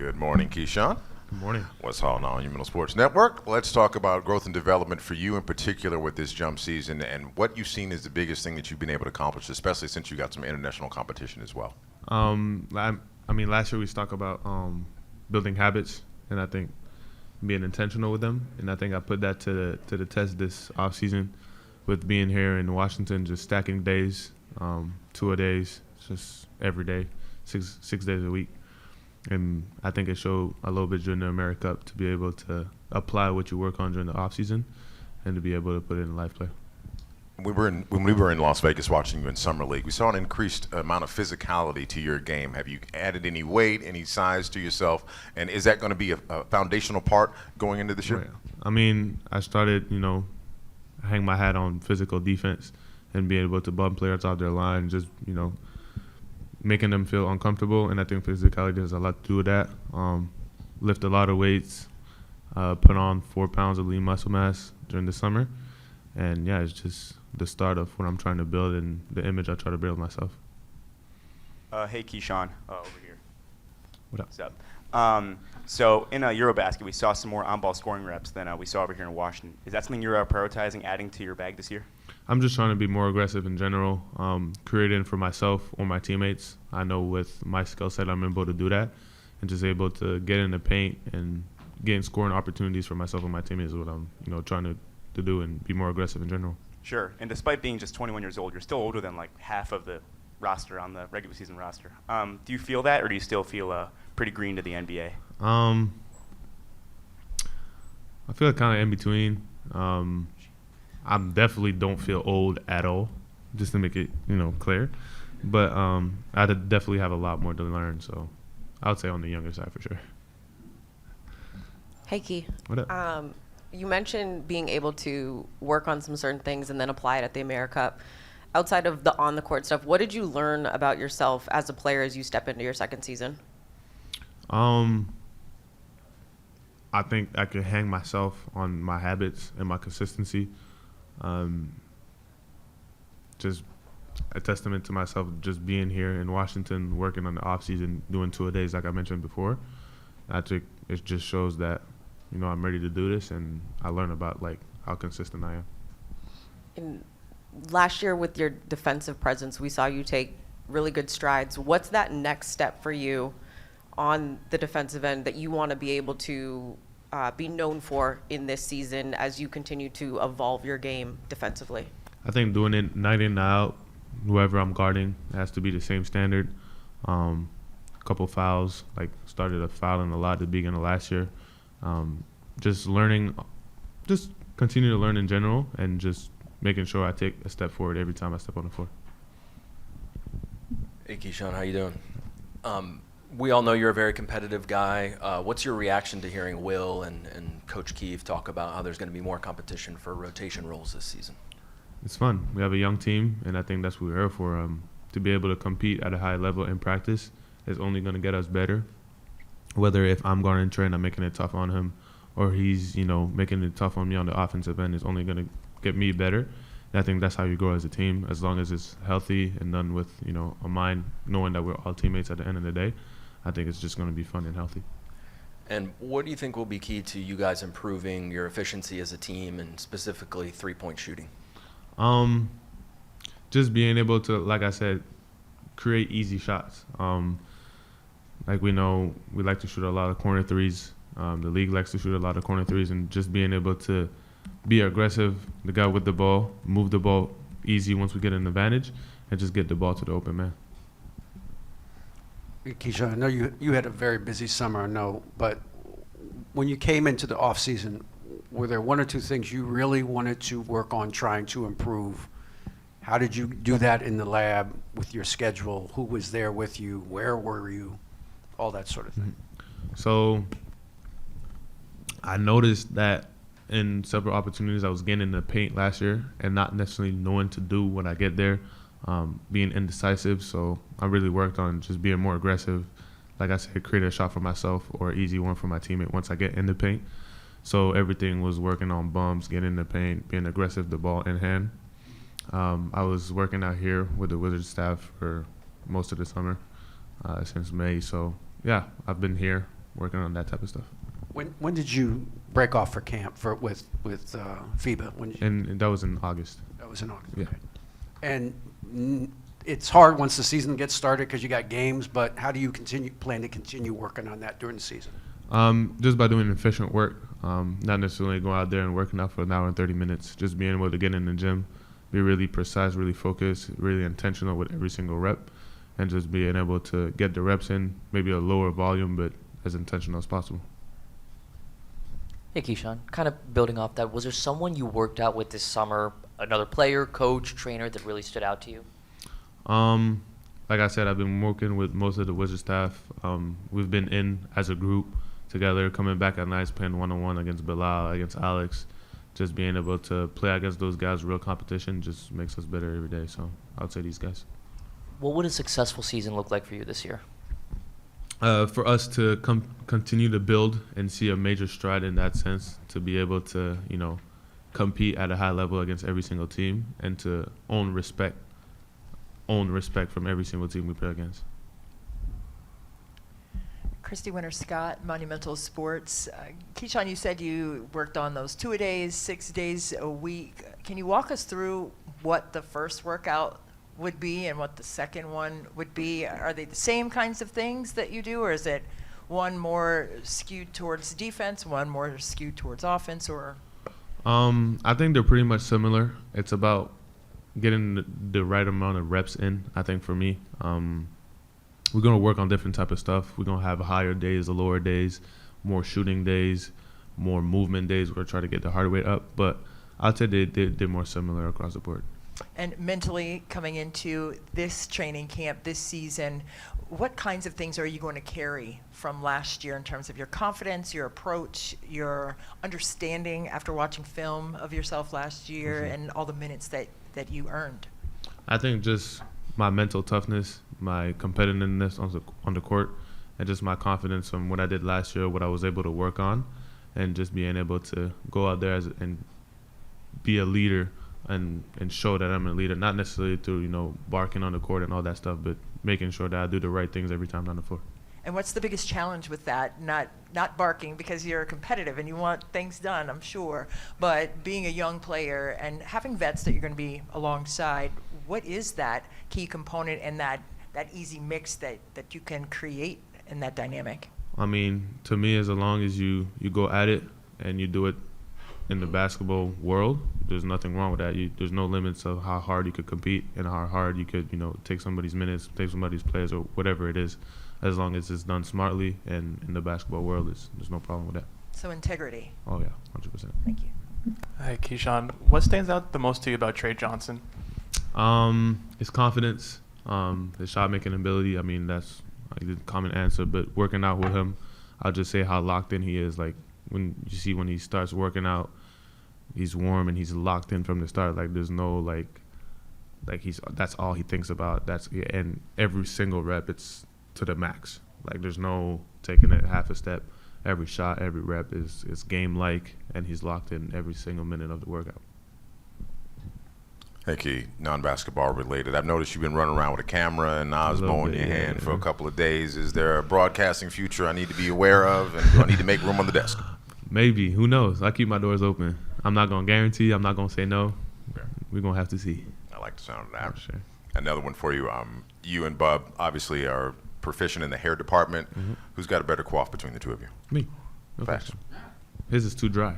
Good morning, Kyshawn. Good morning. What's on Middle Sports Network? Let's talk about growth and development for you in particular with this jump season and what you've seen is the biggest thing that you've been able to accomplish, especially since you got some international competition as well. Last year we talked about building habits, and I think being intentional with them, and I think I put that to the test this offseason with being here in Washington, just stacking days, 2-a-days, just every day, six days a week. And I think it showed a little bit during the 𝗪𝗭𝗭 Cup to be able to apply what you work on during the offseason and to be able to put it in live play. When we were in Las Vegas watching you in Summer League, we saw an increased amount of physicality to your game. Have you added any weight, any size to yourself? And is that going to be a foundational part going into this year? I started, hang my hat on physical defense and being able to bump players off their line, just, making them feel uncomfortable. And I think physicality has a lot to do with that. Lift a lot of weights, put on 4 pounds of lean muscle mass during the summer. And, yeah, it's just the start of what I'm trying to build and the image I try to build myself. Hey, Kyshawn, over here. What up? What's up? So in Eurobasket, we saw some more on-ball scoring reps than we saw over here in Washington. Is that something you're prioritizing adding to your bag this year? I'm just trying to be more aggressive in general, creating for myself or my teammates. I know with my skill set I'm able to do that and just able to get in the paint and getting scoring opportunities for myself and my teammates is what I'm trying to do and be more aggressive in general. Sure. And despite being just 21 years old, you're still older than like half of the roster on the regular season roster. Do you feel that, or do you still feel pretty green to the NBA? I feel kind of in between. I definitely don't feel old at all, just to make it clear. But I definitely have a lot more to learn, so I would say on the younger side for sure. Hey, Key. What up? You mentioned being able to work on some certain things and then apply it at the 𝗪𝗭𝗪 Cup. Outside of the on-the-court stuff, what did you learn about yourself as a player as you step into your second season? I think I could hang myself on my habits and my consistency. Just a testament to myself just being here in Washington, working on the off-season, doing 2-a-days like I mentioned before. I think it just shows that, I'm ready to do this, and I learn about, how consistent I am. Last year with your defensive presence, we saw you take really good strides. What's that next step for you on the defensive end that you want to be able to be known for in this season as you continue to evolve your game defensively? I think doing it night in, night out, whoever I'm guarding has to be the same standard. A couple fouls, started fouling a lot at the beginning of last year. Just learning, just continue to learn in general and just making sure I take a step forward every time I step on the floor. Hey, Kyshawn, how you doing? We all know you're a very competitive guy. What's your reaction to hearing Will and Coach Keefe talk about how there's going to be more competition for rotation roles this season? It's fun. We have a young team, and I think that's what we're here for. To be able to compete at a high level in practice is only going to get us better. Whether if I'm guarding Trey and I'm making it tough on him, or he's making it tough on me on the offensive end, is only going to get me better. And I think that's how you grow as a team, as long as it's healthy and done with a mind knowing that we're all teammates at the end of the day. I think it's just going to be fun and healthy. And what do you think will be key to you guys improving your efficiency as a team and specifically three-point shooting? Just being able to, like I said, create easy shots. We know we like to shoot a lot of corner threes. The league likes to shoot a lot of corner threes, and just being able to be aggressive, the guy with the ball, move the ball easy once we get an advantage, and just get the ball to the open man. Kyshawn, I know you had a very busy summer, I know, but when you came into the off season, were there one or two things you really wanted to work on trying to improve? How did you do that in the lab with your schedule? Who was there with you? Where were you? All that sort of thing. So I noticed that in several opportunities I was getting in the paint last year and not necessarily knowing to do when I get there, being indecisive. So I really worked on just being more aggressive. Like I said, create a shot for myself or an easy one for my teammate once I get in the paint. So everything was working on bumps, getting in the paint, being aggressive, the ball in hand. I was working out here with the Wizards staff for most of the summer since May. So, yeah, I've been here working on that type of stuff. When did you break off for camp with FIBA? When did you, And that was in August. that was in August. Yeah. Okay. And it's hard once the season gets started because you got games. But how do you plan to continue working on that during the season? Just by doing efficient work, not necessarily going out there and working out for an hour and 30 minutes. Just being able to get in the gym, be really precise, really focused, really intentional with every single rep, and just being able to get the reps in, maybe a lower volume, but as intentional as possible. Hey, Kyshawn, kind of building off that, was there someone you worked out with this summer, another player, coach, trainer that really stood out to you? Like I said, I've been working with most of the Wizard staff. We've been in as a group together, coming back at nights, playing one-on-one against Bilal, against Alex. Just being able to play against those guys, real competition, just makes us better every day. So I would say these guys. What would a successful season look like for you this year? For us to continue to build and see a major stride in that sense, to be able to, compete at a high level against every single team, and to own respect from every single team we play against. Christy Winter-Scott, Monumental Sports. Kyshawn, you said you worked on those 2-a-days, 6 days a week. Can you walk us through what the first workout would be and what the second one would be? Are they the same kinds of things that you do, or is it one more skewed towards defense, one more skewed towards offense, or? I think they're pretty much similar. It's about getting the right amount of reps in, I think, for me. We're going to work on different type of stuff. We're going to have higher days, lower days, more shooting days, more movement days. We're going to try to get the heart rate up. But I'd say they're more similar across the board. And mentally, coming into this training camp this season, what kinds of things are you going to carry from last year in terms of your confidence, your approach, your understanding after watching film of yourself last year, and all the minutes that you earned? I think just my mental toughness, my competitiveness on the court, and just my confidence from what I did last year, what I was able to work on, and just being able to go out there and be a leader and show that I'm a leader, not necessarily through, barking on the court and all that stuff, but making sure that I do the right things every time down the floor. And what's the biggest challenge with that? Not barking because you're competitive and you want things done, I'm sure, but being a young player and having vets that you're going to be alongside, what is that key component and that easy mix that you can create in that dynamic? I mean, to me, as long as you go at it and you do it in the basketball world, there's nothing wrong with that. There's no limits of how hard you could compete and how hard you could, take somebody's minutes, take somebody's plays, or whatever it is, as long as it's done smartly. And in the basketball world, there's no problem with that. So integrity. Oh, yeah, 100%. Thank you. Hi, Kyshawn. What stands out the most to you about Trey Johnson? His confidence, his shot-making ability. I mean, that's the common answer. But working out with him, I'll just say how locked in he is. Like, when he starts working out, he's warm and he's locked in from the start. Like, there's no that's all he thinks about. And every single rep, it's to the max. Like, there's no taking it half a step. Every shot, every rep is game-like, and he's locked in every single minute of the workout. Hey, Key, non-basketball related. I've noticed you've been running around with a camera and Osmo in your hand for a couple of days. Is there a broadcasting future I need to be aware of, and do I need to make room on the desk? Maybe. Who knows? I keep my doors open. I'm not going to guarantee. I'm not going to say no. Okay. We're going to have to see. I like the sound of that. For sure. Another one for you. You and Bub obviously are proficient in the hair department. Mm-hmm. Who's got a better coif between the two of you? Me. No Facts. question. His is too dry.